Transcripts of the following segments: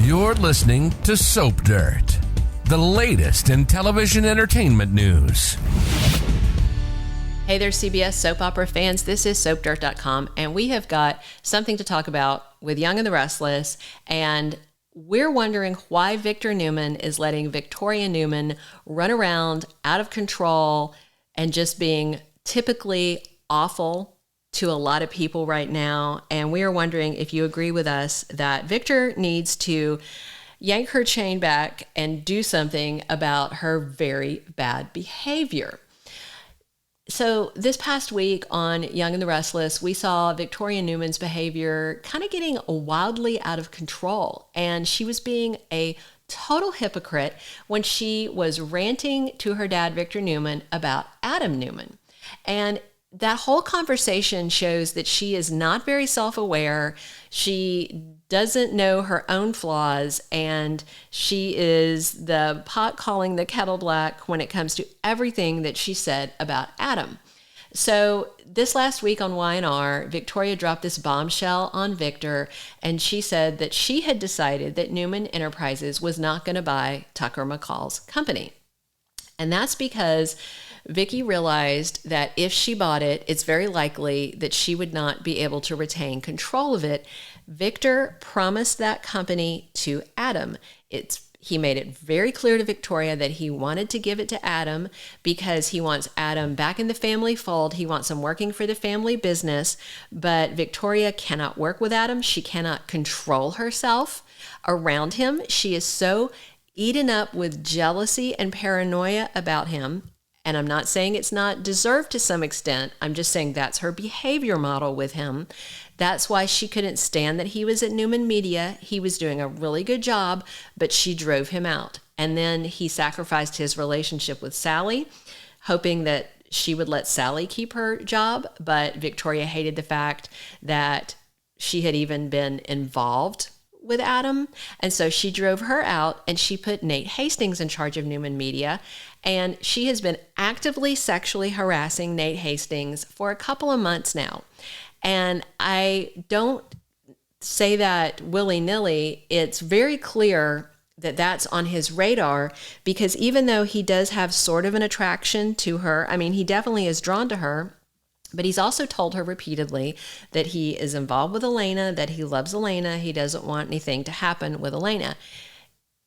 You're listening to Soap Dirt, the latest in television entertainment news. Hey there, CBS soap opera fans. This is SoapDirt.com, and we have got something to talk about with Young and the Restless, and we're wondering why Victor Newman is letting Victoria Newman run around out of control and just being typically awful to a lot of people right now. And we are wondering if you agree with us that Victor needs to yank her chain back and do something about her very bad behavior. So this past week on Young and the Restless, we saw Victoria Newman's behavior kind of getting wildly out of control. And she was being a total hypocrite when she was ranting to her dad, Victor Newman, about Adam Newman. And that whole conversation shows that she is not very self-aware. She doesn't know her own flaws, and she is the pot calling the kettle black when it comes to everything that she said about Adam. So this last week on Y&R, Victoria dropped this bombshell on Victor, and she said that she had decided that Newman Enterprises was not going to buy Tucker McCall's company. And that's because Vicky realized that if she bought it, it's very likely that she would not be able to retain control of it. Victor promised that company to Adam. He made it very clear to Victoria that he wanted to give it to Adam because he wants Adam back in the family fold. He wants him working for the family business, but Victoria cannot work with Adam. She cannot control herself around him. She is so eaten up with jealousy and paranoia about him. And I'm not saying it's not deserved to some extent. I'm just saying that's her behavior model with him. That's why she couldn't stand that he was at Newman Media. He was doing a really good job, but she drove him out. And then he sacrificed his relationship with Sally, hoping that she would let Sally keep her job. But Victoria hated the fact that she had even been involved with Adam. And so she drove her out, and she put Nate Hastings in charge of Newman Media. And she has been actively sexually harassing Nate Hastings for a couple of months now. And I don't say that willy-nilly. It's very clear that that's on his radar, because even though he does have sort of an attraction to her, I mean, he definitely is drawn to her, but he's also told her repeatedly that he is involved with Elena, that he loves Elena. He doesn't want anything to happen with Elena.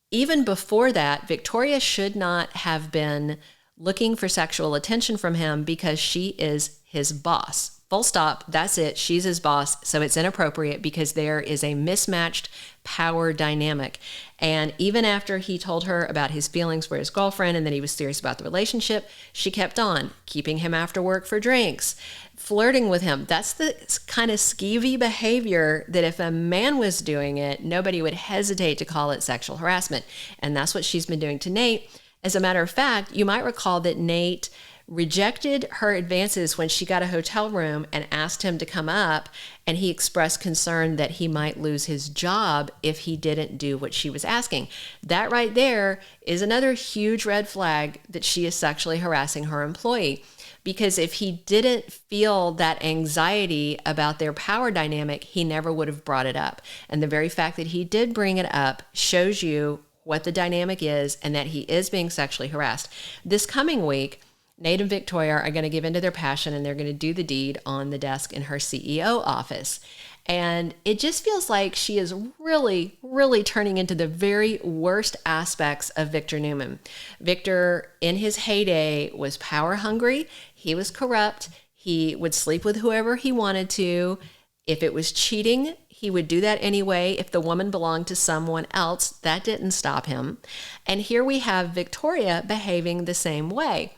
Even before that, Victoria should not have been looking for sexual attention from him because she is his boss. Full stop. That's it. She's his boss. So it's inappropriate because there is a mismatched power dynamic. And even after he told her about his feelings for his girlfriend and that he was serious about the relationship, she kept on keeping him after work for drinks, flirting with him. That's the kind of skeevy behavior that if a man was doing it, nobody would hesitate to call it sexual harassment. And that's what she's been doing to Nate. As a matter of fact, you might recall that Nate rejected her advances when she got a hotel room and asked him to come up, and he expressed concern that he might lose his job if he didn't do what she was asking. That right there is another huge red flag that she is sexually harassing her employee. Because if he didn't feel that anxiety about their power dynamic, he never would have brought it up. And the very fact that he did bring it up shows you what the dynamic is and that he is being sexually harassed. This coming week, Nate and Victoria are going to give into their passion, and they're going to do the deed on the desk in her CEO office. And it just feels like she is really, really turning into the very worst aspects of Victor Newman. Victor, in his heyday, was power hungry. He was corrupt. He would sleep with whoever he wanted to. If it was cheating, he would do that anyway. If the woman belonged to someone else, that didn't stop him. And here we have Victoria behaving the same way.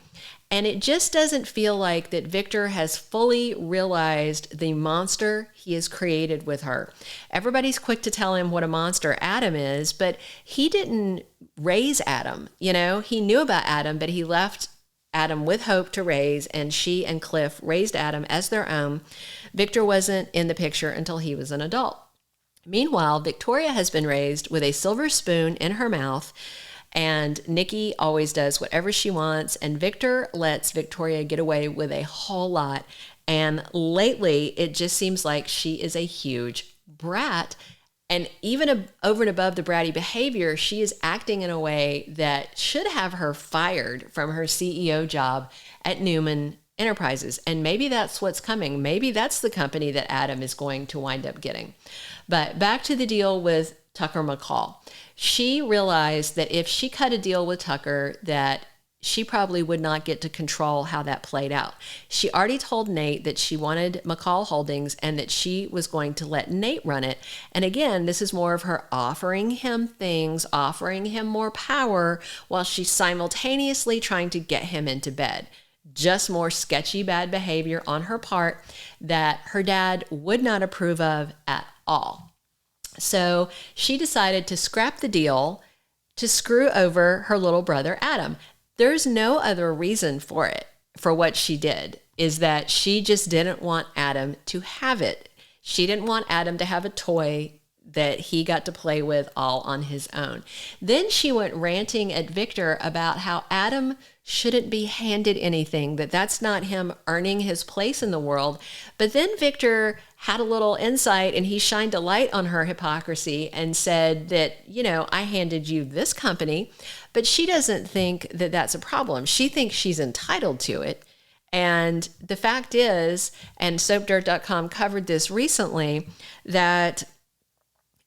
And it just doesn't feel like that Victor has fully realized the monster he has created with her. Everybody's quick to tell him what a monster Adam is, but he didn't raise Adam. You know, he knew about Adam, but he left Adam with Hope to raise, and she and Cliff raised Adam as their own. Victor wasn't in the picture until he was an adult. Meanwhile, Victoria has been raised with a silver spoon in her mouth, and Nikki always does whatever she wants, and Victor lets Victoria get away with a whole lot. And lately, it just seems like she is a huge brat. And even over and above the bratty behavior, she is acting in a way that should have her fired from her CEO job at Newman Enterprises. And maybe that's what's coming. Maybe that's the company that Adam is going to wind up getting. But back to the deal with Tucker McCall. She realized that if she cut a deal with Tucker, that she probably would not get to control how that played out. She already told Nate that she wanted McCall Holdings and that she was going to let Nate run it. And again, this is more of her offering him things, offering him more power while she's simultaneously trying to get him into bed. Just more sketchy, bad behavior on her part that her dad would not approve of at all. So she decided to scrap the deal to screw over her little brother, Adam. There's no other reason for it, for what she did, is that she just didn't want Adam to have it. She didn't want Adam to have a toy that he got to play with all on his own. Then she went ranting at Victor about how Adam shouldn't be handed anything, that that's not him earning his place in the world. But then Victor had a little insight and he shined a light on her hypocrisy and said that, I handed you this company, but she doesn't think that that's a problem. She thinks she's entitled to it. And the fact is, and SoapDirt.com covered this recently, that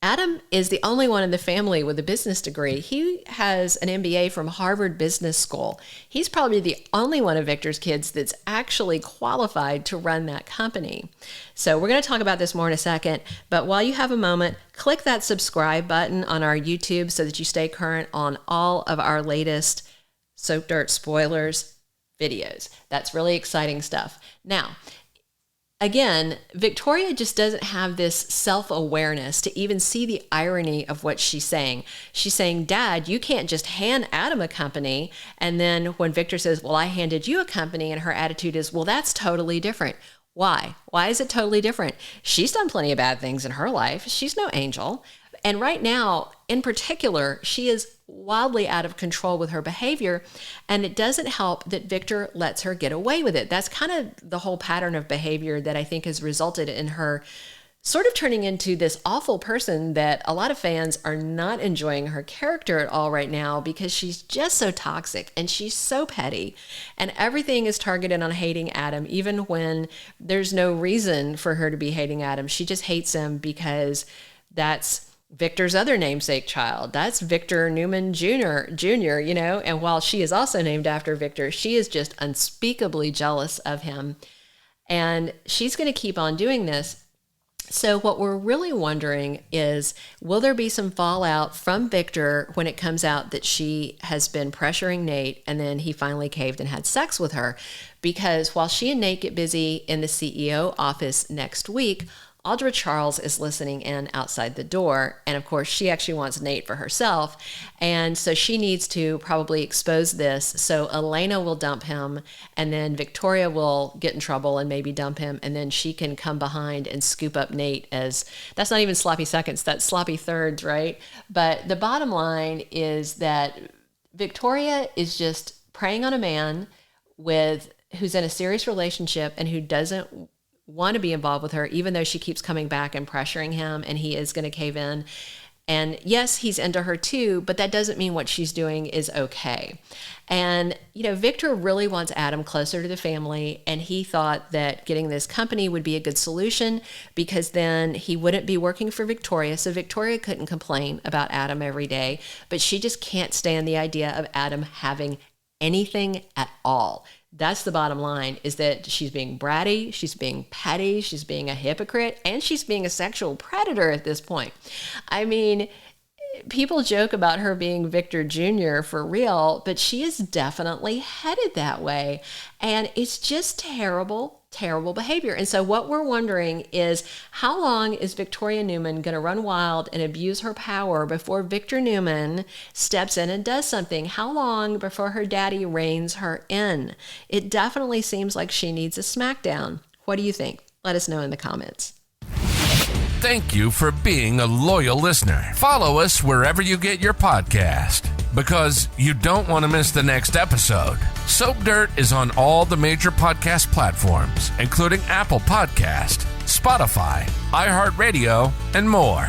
Adam is the only one in the family with a business degree. He has an MBA from Harvard Business School. He's probably the only one of Victor's kids that's actually qualified to run that company. So we're going to talk about this more in a second, but while you have a moment, click that subscribe button on our YouTube so that you stay current on all of our latest Soap Dirt spoilers videos. That's really exciting stuff. Now, again, Victoria just doesn't have this self-awareness to even see the irony of what she's saying. She's saying, Dad, you can't just hand Adam a company. And then when Victor says, well, I handed you a company, and her attitude is, well, that's totally different. Why? Why is it totally different? She's done plenty of bad things in her life. She's no angel. And right now, in particular, she is wildly out of control with her behavior, and it doesn't help that Victor lets her get away with it. That's kind of the whole pattern of behavior that I think has resulted in her sort of turning into this awful person that a lot of fans are not enjoying her character at all right now, because she's just so toxic and she's so petty, and everything is targeted on hating Adam, even when there's no reason for her to be hating Adam. She just hates him because that's Victor's other namesake child. That's Victor Newman Jr., and while she is also named after Victor, she is just unspeakably jealous of him. And she's going to keep on doing this. So what we're really wondering is, will there be some fallout from Victor when it comes out that she has been pressuring Nate and then he finally caved and had sex with her? Because while she and Nate get busy in the CEO office next week, Audra Charles is listening in outside the door. And of course, she actually wants Nate for herself. And so she needs to probably expose this. So Elena will dump him, and then Victoria will get in trouble and maybe dump him. And then she can come behind and scoop up Nate as, that's not even sloppy seconds, that's sloppy thirds, right? But the bottom line is that Victoria is just preying on a man who's in a serious relationship and who doesn't want to be involved with her, even though she keeps coming back and pressuring him, and he is going to cave in. And yes, he's into her too, but that doesn't mean what she's doing is okay. And, Victor really wants Adam closer to the family, and he thought that getting this company would be a good solution, because then he wouldn't be working for Victoria, so Victoria couldn't complain about Adam every day, but she just can't stand the idea of Adam having anything at all. That's the bottom line, is that she's being bratty, she's being petty, she's being a hypocrite, and she's being a sexual predator at this point. I mean, people joke about her being Victor Jr. for real, but she is definitely headed that way. And it's just terrible, terrible behavior. And so what we're wondering is, how long is Victoria Newman going to run wild and abuse her power before Victor Newman steps in and does something? How long before her daddy reins her in? It definitely seems like she needs a smackdown. What do you think? Let us know in the comments. Thank you for being a loyal listener. Follow us wherever you get your podcast, because you don't want to miss the next episode. Soap Dirt is on all the major podcast platforms, including Apple Podcast, Spotify, iHeartRadio, and more.